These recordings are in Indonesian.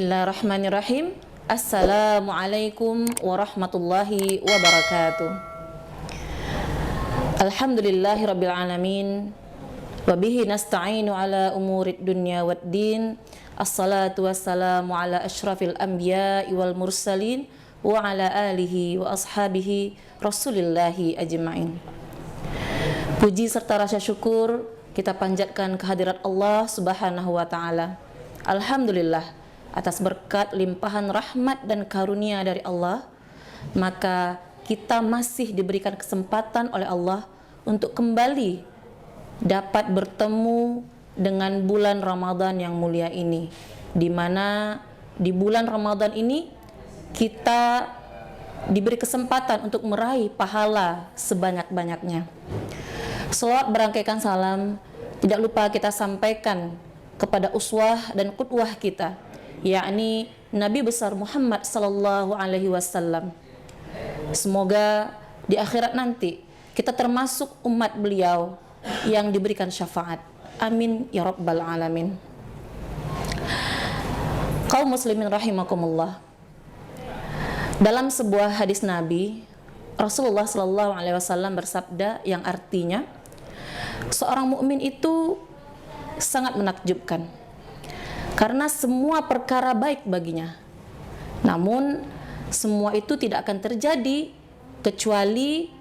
Bismillahirrahmanirrahim. Assalamualaikum warahmatullahi wabarakatuh. Alhamdulillahirabbil alamin. Wa bihi nasta'inu ala umurid dunya waddin. Assalatu wassalamu ala asyrafil anbiya'i wal mursalin wa ala alihi wa ashabihi rasulillahi ajma'in. Puji serta rasa syukur kita panjatkan kehadirat Allah Subhanahu wa taala. Alhamdulillah atas berkat limpahan rahmat dan karunia dari Allah, maka kita masih diberikan kesempatan oleh Allah untuk kembali dapat bertemu dengan bulan Ramadan yang mulia ini, di mana di bulan Ramadan ini kita diberi kesempatan untuk meraih pahala sebanyak-banyaknya. Selawat berangkaikan salam tidak lupa kita sampaikan kepada uswah dan qudwah kita, yakni Nabi besar Muhammad sallallahu alaihi wasallam. Semoga di akhirat nanti kita termasuk umat beliau yang diberikan syafaat. Amin ya rabbal alamin. Kaum muslimin rahimakumullah. Dalam sebuah hadis Nabi, Rasulullah sallallahu alaihi wasallam bersabda yang artinya, seorang mukmin itu sangat menakjubkan karena semua perkara baik baginya. Namun semua itu tidak akan terjadi kecuali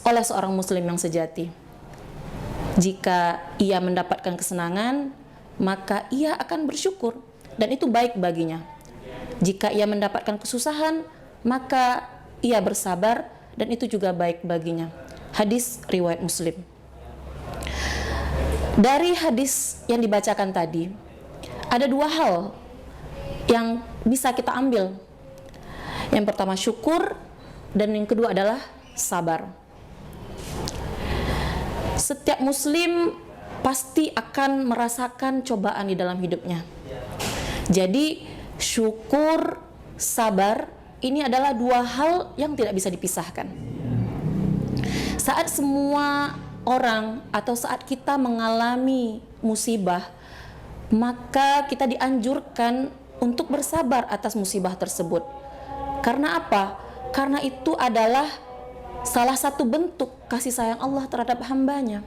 oleh seorang muslim yang sejati. Jika ia mendapatkan kesenangan, maka ia akan bersyukur dan itu baik baginya. Jika ia mendapatkan kesusahan, maka ia bersabar dan itu juga baik baginya. Hadis riwayat Muslim. Dari hadis yang dibacakan tadi, ada dua hal yang bisa kita ambil. Yang pertama syukur, dan yang kedua adalah sabar. Setiap muslim pasti akan merasakan cobaan di dalam hidupnya. Jadi syukur, sabar ini adalah dua hal yang tidak bisa dipisahkan. Saat semua orang atau saat kita mengalami musibah, maka kita dianjurkan untuk bersabar atas musibah tersebut. Karena apa? Karena itu adalah salah satu bentuk kasih sayang Allah terhadap hambanya.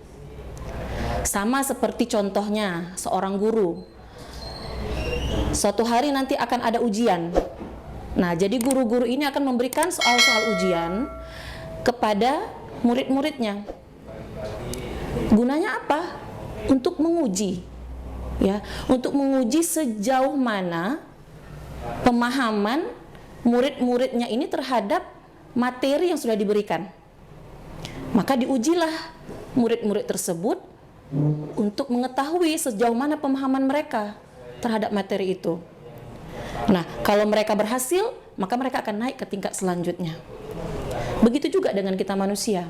Sama seperti contohnya seorang guru. Suatu hari nanti akan ada ujian. Nah, jadi guru-guru ini akan memberikan soal-soal ujian kepada murid-muridnya. Gunanya apa? Untuk menguji. Ya, untuk menguji sejauh mana pemahaman murid-muridnya ini terhadap materi yang sudah diberikan. Maka diujilah murid-murid tersebut untuk mengetahui sejauh mana pemahaman mereka terhadap materi itu. Nah, kalau mereka berhasil, maka mereka akan naik ke tingkat selanjutnya. Begitu juga dengan kita manusia.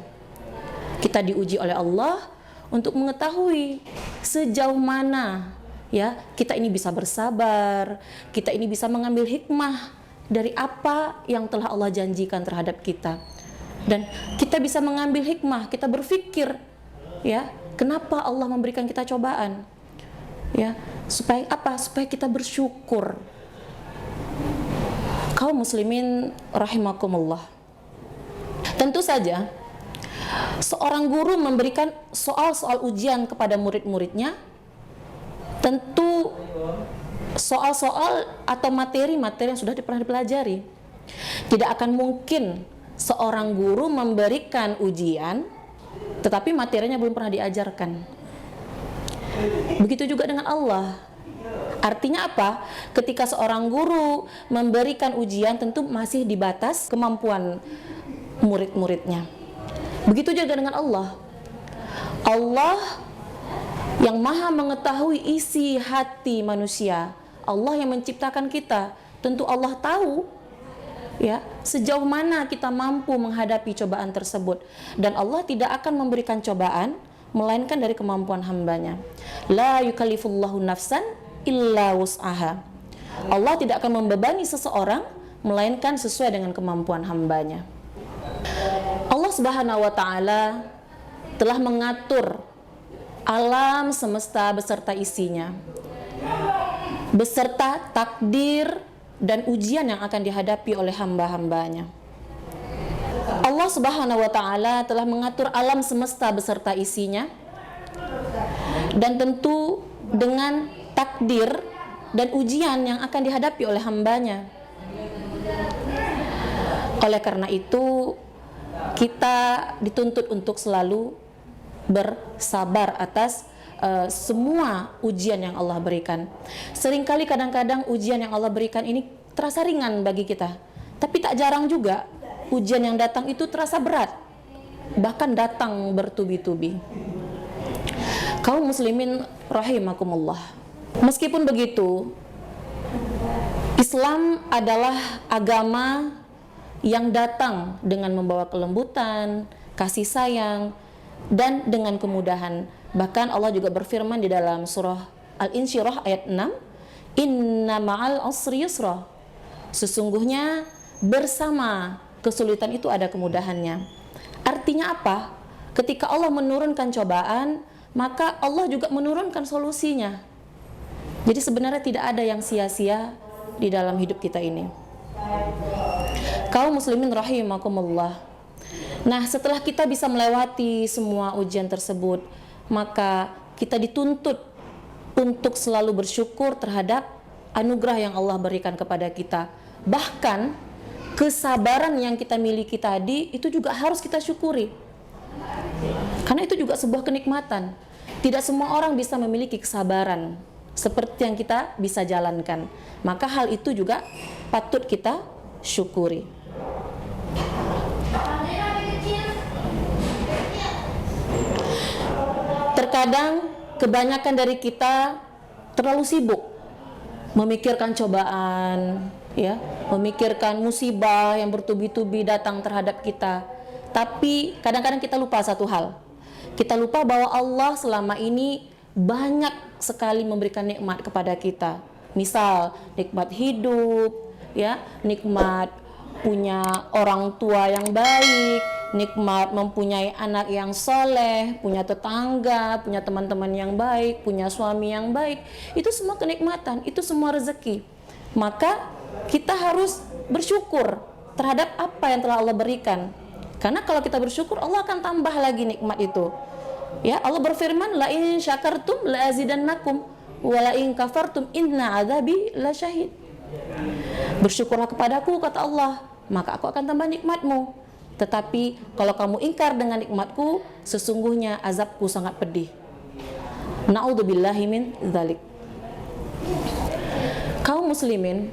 Kita diuji oleh Allah untuk mengetahui sejauh mana ya kita ini bisa bersabar, kita ini bisa mengambil hikmah dari apa yang telah Allah janjikan terhadap kita. Dan kita bisa mengambil hikmah, kita berpikir ya, kenapa Allah memberikan kita cobaan? Ya, supaya apa? Supaya kita bersyukur. Kaum muslimin rahimakumullah. Tentu saja seorang guru memberikan soal-soal ujian kepada murid-muridnya, tentu soal-soal atau materi-materi yang sudah pernah dipelajari. Tidak akan mungkin seorang guru memberikan ujian tetapi materinya belum pernah diajarkan. Begitu juga dengan Allah. Artinya apa? Ketika seorang guru memberikan ujian tentu masih di batas kemampuan murid-muridnya. Begitu juga dengan Allah. Allah yang maha mengetahui isi hati manusia, Allah yang menciptakan kita, tentu Allah tahu ya sejauh mana kita mampu menghadapi cobaan tersebut. Dan Allah tidak akan memberikan cobaan melainkan dari kemampuan hambanya. La yukallifullahu nafsan illa wus'aha. Allah tidak akan membebani seseorang melainkan sesuai dengan kemampuan hambanya. Allah Subhanahu wa taala telah mengatur alam semesta beserta isinya. beserta takdir dan ujian yang akan dihadapi oleh hamba-hambanya. Allah Subhanahu wa Ta'ala telah mengatur alam semesta beserta isinya, dan tentu dengan takdir dan ujian yang akan dihadapi oleh hambanya. Oleh karena itu, kita dituntut untuk selalu bersabar atas semua ujian yang Allah berikan. Seringkali kadang-kadang ujian yang Allah berikan ini terasa ringan bagi kita, tapi tak jarang juga ujian yang datang itu terasa berat, bahkan datang bertubi-tubi. Kaum muslimin rahimakumullah. Meskipun begitu, Islam adalah agama yang datang dengan membawa kelembutan, kasih sayang, dan dengan kemudahan. Bahkan Allah juga berfirman di dalam surah Al-Insyirah ayat 6, "Inna ma'al usri yusra." Sesungguhnya bersama kesulitan itu ada kemudahannya. Artinya apa? Ketika Allah menurunkan cobaan, maka Allah juga menurunkan solusinya. Jadi sebenarnya tidak ada yang sia-sia di dalam hidup kita ini. Kaum muslimin rahimakumullah. Nah, setelah kita bisa melewati semua ujian tersebut, maka kita dituntut untuk selalu bersyukur terhadap anugerah yang Allah berikan kepada kita. Bahkan kesabaran yang kita miliki tadi itu juga harus kita syukuri, karena itu juga sebuah kenikmatan. Tidak semua orang bisa memiliki kesabaran seperti yang kita bisa jalankan, maka hal itu juga patut kita syukuri. Terkadang kebanyakan dari kita terlalu sibuk memikirkan cobaan, ya, memikirkan musibah yang bertubi-tubi datang terhadap kita. Tapi kadang-kadang kita lupa satu hal. Kita lupa bahwa Allah selama ini banyak sekali memberikan nikmat kepada kita. Misal nikmat hidup, ya, nikmat punya orang tua yang baik, nikmat mempunyai anak yang soleh, punya tetangga, punya teman-teman yang baik, punya suami yang baik. Itu semua kenikmatan, itu semua rezeki. Maka kita harus bersyukur terhadap apa yang telah Allah berikan. Karena kalau kita bersyukur, Allah akan tambah lagi nikmat itu. Ya, Allah berfirman, "La in syakartum la azidannakum wa la in kafartum inna adzabi lasyadid." Bersyukurlah kepadaku, kata Allah, maka aku akan tambah nikmatmu. Tetapi kalau kamu ingkar dengan nikmatku, sesungguhnya azabku sangat pedih. Na'udzubillahi min dzalik. Kaum muslimin,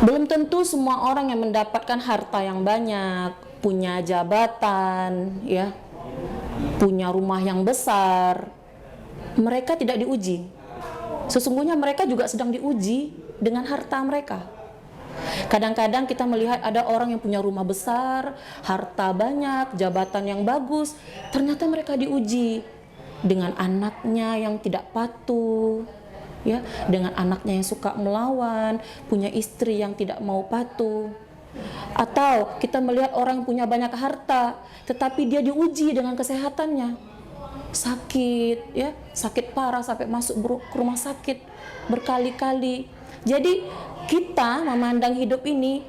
belum tentu semua orang yang mendapatkan harta yang banyak, punya jabatan, ya, punya rumah yang besar, mereka tidak diuji. Sesungguhnya mereka juga sedang diuji dengan harta mereka. Kadang-kadang kita melihat ada orang yang punya rumah besar, harta banyak, jabatan yang bagus, ternyata mereka diuji dengan anaknya yang tidak patuh, ya, dengan anaknya yang suka melawan, punya istri yang tidak mau patuh. Atau kita melihat orang yang punya banyak harta, tetapi dia diuji dengan kesehatannya, sakit, ya, sakit parah sampai masuk ke rumah sakit berkali-kali. Jadi kita memandang hidup ini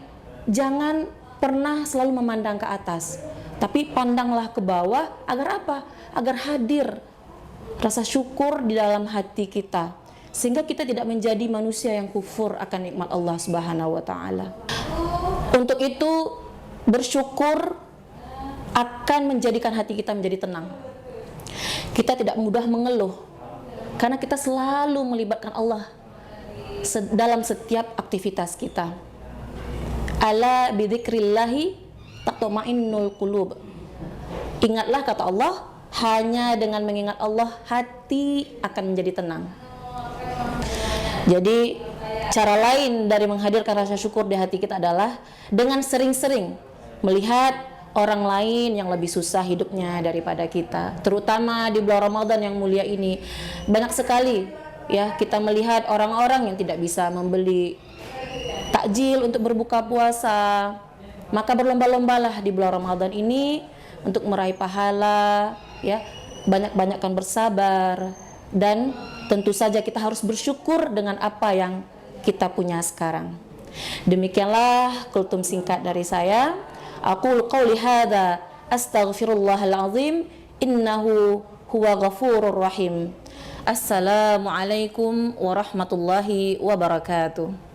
jangan pernah selalu memandang ke atas, tapi pandanglah ke bawah. Agar apa? Agar hadir rasa syukur di dalam hati kita, sehingga kita tidak menjadi manusia yang kufur akan nikmat Allah Subhanahu wa Ta'ala. Untuk itu, bersyukur akan menjadikan hati kita menjadi tenang. Kita tidak mudah mengeluh karena kita selalu melibatkan Allah dalam setiap aktivitas kita. Ala bidzikrillahi tatma'innul qulub. Ingatlah, kata Allah, hanya dengan mengingat Allah hati akan menjadi tenang. Jadi cara lain dari menghadirkan rasa syukur di hati kita adalah dengan sering-sering melihat orang lain yang lebih susah hidupnya daripada kita. Terutama di bulan Ramadan yang mulia ini, banyak sekali, ya, kita melihat orang-orang yang tidak bisa membeli takjil untuk berbuka puasa. Maka berlomba-lombalah di bulan Ramadan ini untuk meraih pahala, ya, banyak-banyakkan bersabar, dan tentu saja kita harus bersyukur dengan apa yang kita punya sekarang. Demikianlah kultum singkat dari saya. Aqul qauli hadza astaghfirullahal azim innahu huwa ghafurur rahim. Assalamualaikum warahmatullahi wabarakatuh.